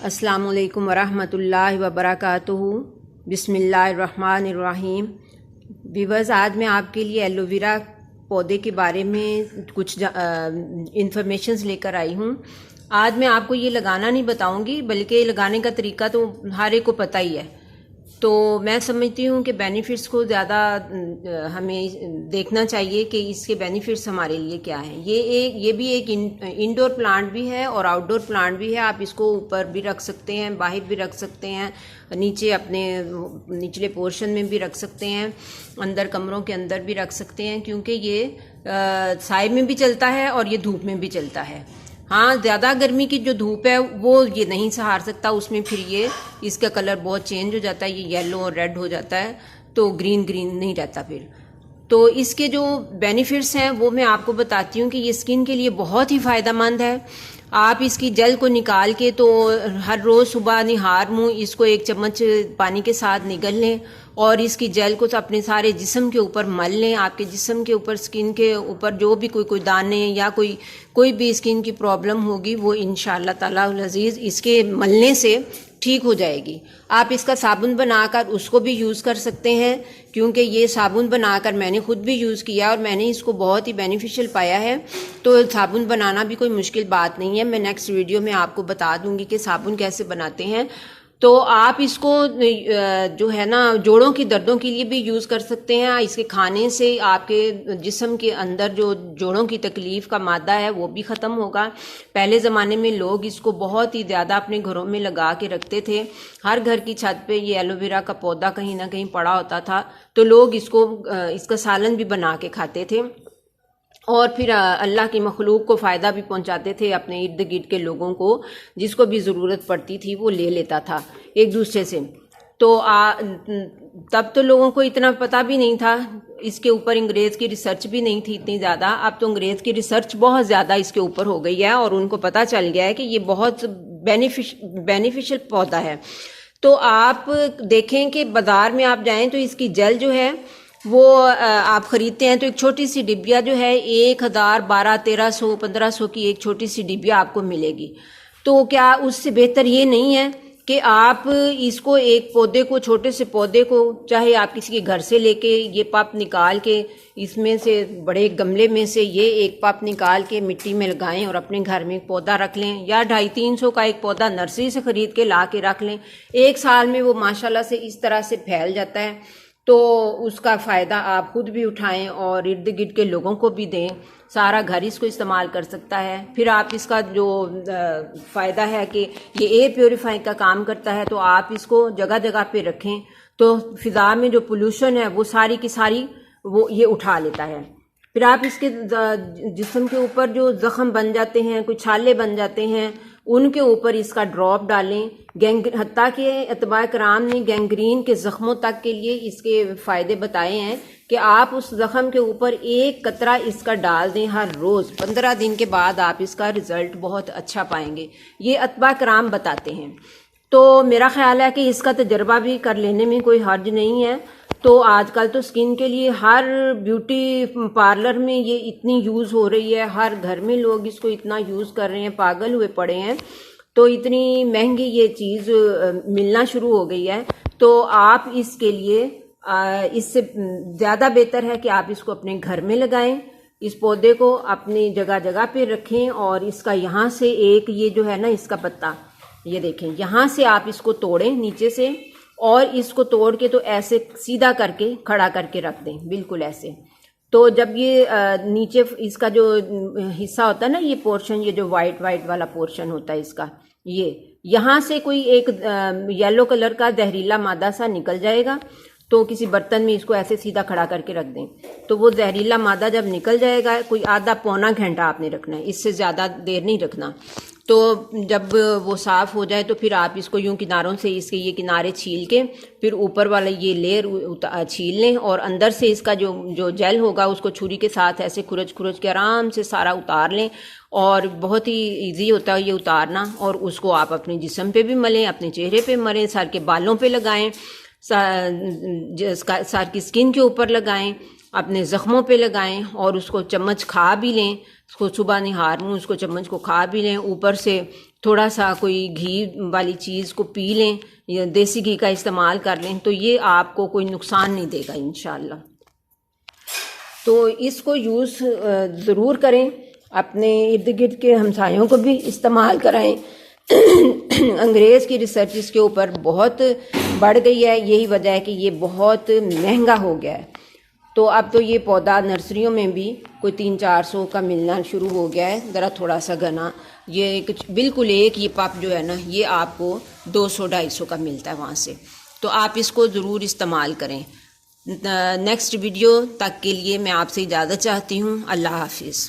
अस्सलामुअलैकुम वरहमतुल्लाहि वबरकातुहू। बिस्मिल्लाहिर्रहमानिर्रहीम। व्यूअर्स, आज मैं आपके लिए एलोवेरा पौधे के बारे में कुछ इंफॉर्मेशंस लेकर आई हूँ। आज मैं आपको ये लगाना नहीं बताऊँगी, बल्कि लगाने का तरीका तो हर एक को पता ही है। तो मैं समझती हूँ कि बेनिफिट्स को ज़्यादा हमें देखना चाहिए कि इसके बेनिफिट्स हमारे लिए क्या हैं। ये भी एक इंडोर प्लांट भी है और आउटडोर प्लांट भी है। आप इसको ऊपर भी रख सकते हैं, बाहर भी रख सकते हैं, नीचे अपने निचले पोर्शन में भी रख सकते हैं, अंदर कमरों के अंदर भी रख सकते हैं, क्योंकि ये साए में भी चलता है और ये धूप में भी चलता है। हाँ, ज़्यादा गर्मी की जो धूप है वो ये नहीं सहार सकता, उसमें फिर ये इसका कलर बहुत चेंज हो जाता है, ये येलो और रेड हो जाता है, तो ग्रीन नहीं रहता फिर। तो इसके जो बेनिफिट्स हैं वो मैं आपको बताती हूँ कि ये स्किन के लिए बहुत ही फ़ायदेमंद है। आप इसकी जल को निकाल के तो हर रोज़ सुबह निहार मुँह इसको 1 चम्मच पानी के साथ निगल लें और इसकी जल को तो अपने सारे जिस्म के ऊपर मल लें। आपके जिस्म के ऊपर, स्किन के ऊपर जो भी कोई दाने या कोई भी स्किन की प्रॉब्लम होगी वो इंशाअल्लाह ताला अज़ीज़ इसके मलने से ठीक हो जाएगी। आप इसका साबुन बनाकर उसको भी यूज़ कर सकते हैं, क्योंकि ये साबुन बनाकर मैंने खुद भी यूज़ किया और मैंने इसको बहुत ही बेनिफिशियल पाया है। तो साबुन बनाना भी कोई मुश्किल बात नहीं है। मैं नेक्स्ट वीडियो में आपको बता दूंगी कि साबुन कैसे बनाते हैं। तो आप इसको जो है ना, जोड़ों की दर्दों के लिए भी यूज़ कर सकते हैं। इसके खाने से आपके जिस्म के अंदर जो जोड़ों की तकलीफ़ का मादा है वो भी ख़त्म होगा। पहले ज़माने में लोग इसको बहुत ही ज़्यादा अपने घरों में लगा के रखते थे। हर घर की छत पे ये एलोवेरा का पौधा कहीं ना कहीं पड़ा होता था, तो लोग इसका सालन भी बना के खाते थे और फिर अल्लाह की मखलूक को फ़ायदा भी पहुंचाते थे। अपने इर्द गिर्द के लोगों को जिसको भी ज़रूरत पड़ती थी वो ले लेता था एक दूसरे से। तो तब तो लोगों को इतना पता भी नहीं था, इसके ऊपर अंग्रेज़ की रिसर्च भी नहीं थी इतनी ज़्यादा। अब तो अंग्रेज़ की रिसर्च बहुत ज़्यादा इसके ऊपर हो गई है और उनको पता चल गया है कि ये बहुत बेनिफिशियल पौधा है। तो आप देखें कि बाज़ार में आप जाएँ तो इसकी जल जो है वो आप ख़रीदते हैं तो एक छोटी सी डिबिया जो है 1000, 1200, 1300, 1500 की एक छोटी सी डिबिया आपको मिलेगी। तो क्या उससे बेहतर ये नहीं है कि आप इसको एक पौधे को, छोटे से पौधे को, चाहे आप किसी के घर से लेके ये पप निकाल के इसमें से बड़े गमले में से ये एक पप निकाल के मिट्टी में लगाएं और अपने घर में एक पौधा रख लें, या 250-300 का एक पौधा नर्सरी से ख़रीद के ला के रख लें। 1 साल में वो माशाल्लाह से इस तरह से फैल जाता है। तो उसका फ़ायदा आप खुद भी उठाएं और इर्द गिर्द के लोगों को भी दें। सारा घर इसको इस्तेमाल कर सकता है। फिर आप इसका जो फ़ायदा है कि ये एयर प्योरीफाई का काम करता है, तो आप इसको जगह जगह पे रखें तो फ़िज़ा में जो पोल्यूशन है वो सारी की सारी वो ये उठा लेता है। फिर आप इसके जिस्म के ऊपर जो ज़ख़म बन जाते हैं, कोई छाले बन जाते हैं, उनके ऊपर इसका ड्रॉप डालें। हत्ता के अतबा कराम ने गैंग्रीन के ज़ख्मों तक के लिए इसके फ़ायदे बताए हैं कि आप उस ज़ख़म के ऊपर 1 कतरा इसका डाल दें हर रोज़। 15 दिन के बाद आप इसका रिज़ल्ट बहुत अच्छा पाएंगे, ये अतबा कराम बताते हैं। तो मेरा ख्याल है कि इसका तजर्बा भी कर लेने में कोई हर्ज नहीं है। तो आजकल तो स्किन के लिए हर ब्यूटी पार्लर में ये इतनी यूज़ हो रही है, हर घर में लोग इसको इतना यूज़ कर रहे हैं, पागल हुए पड़े हैं। तो इतनी महंगी ये चीज़ मिलना शुरू हो गई है। तो आप इसके लिए इससे ज़्यादा बेहतर है कि आप इसको अपने घर में लगाएं, इस पौधे को अपनी जगह जगह पे रखें और इसका यहाँ से एक ये जो है ना, इसका पत्ता ये देखें, यहाँ से आप इसको तोड़ें नीचे से और इसको तोड़ के तो ऐसे सीधा करके खड़ा करके रख दें, बिल्कुल ऐसे। तो जब ये नीचे इसका जो हिस्सा होता है ना, ये पोर्शन, ये जो वाइट वाला पोर्शन होता है इसका, ये यहाँ से कोई एक येलो कलर का जहरीला मादा सा निकल जाएगा। तो किसी बर्तन में इसको ऐसे सीधा खड़ा करके रख दें, तो वो जहरीला मादा जब निकल जाएगा, कोई आधा पौना घंटा आपने रखना है, इससे ज़्यादा देर नहीं रखना। तो जब वो साफ़ हो जाए तो फिर आप इसको यूं किनारों से इसके ये किनारे छील के फिर ऊपर वाला ये लेयर छील लें और अंदर से इसका जो जेल होगा उसको छुरी के साथ ऐसे खुरच के आराम से सारा उतार लें। और बहुत ही इजी होता है ये उतारना। और उसको आप अपने जिस्म पे भी मलें, अपने चेहरे पे मलें, सर के बालों पे लगाएं, सर की स्किन के ऊपर लगाएं, अपने ज़ख्मों पे लगाएं और उसको चम्मच खा भी लें। उसको सुबह निहार मुँह उसको चम्मच को खा भी लें। ऊपर से थोड़ा सा कोई घी वाली चीज़ को पी लें या देसी घी का इस्तेमाल कर लें तो ये आपको कोई नुकसान नहीं देगा इंशाल्लाह। तो इसको यूज़ ज़रूर करें, अपने इर्द गिर्द के हमसायों को भी इस्तेमाल कराएं। अंग्रेज़ की रिसर्च इसके ऊपर बहुत बढ़ गई है, यही वजह है कि ये बहुत महंगा हो गया है। तो अब तो ये पौधा नर्सरियों में भी कोई 300-400 का मिलना शुरू हो गया है, ज़रा थोड़ा सा घना। ये कुछ बिल्कुल एक ये पप जो है ना, ये आपको 200-250 का मिलता है वहाँ से। तो आप इसको ज़रूर इस्तेमाल करें। नेक्स्ट वीडियो तक के लिए मैं आपसे इजाज़त चाहती हूँ। अल्लाह हाफिज़।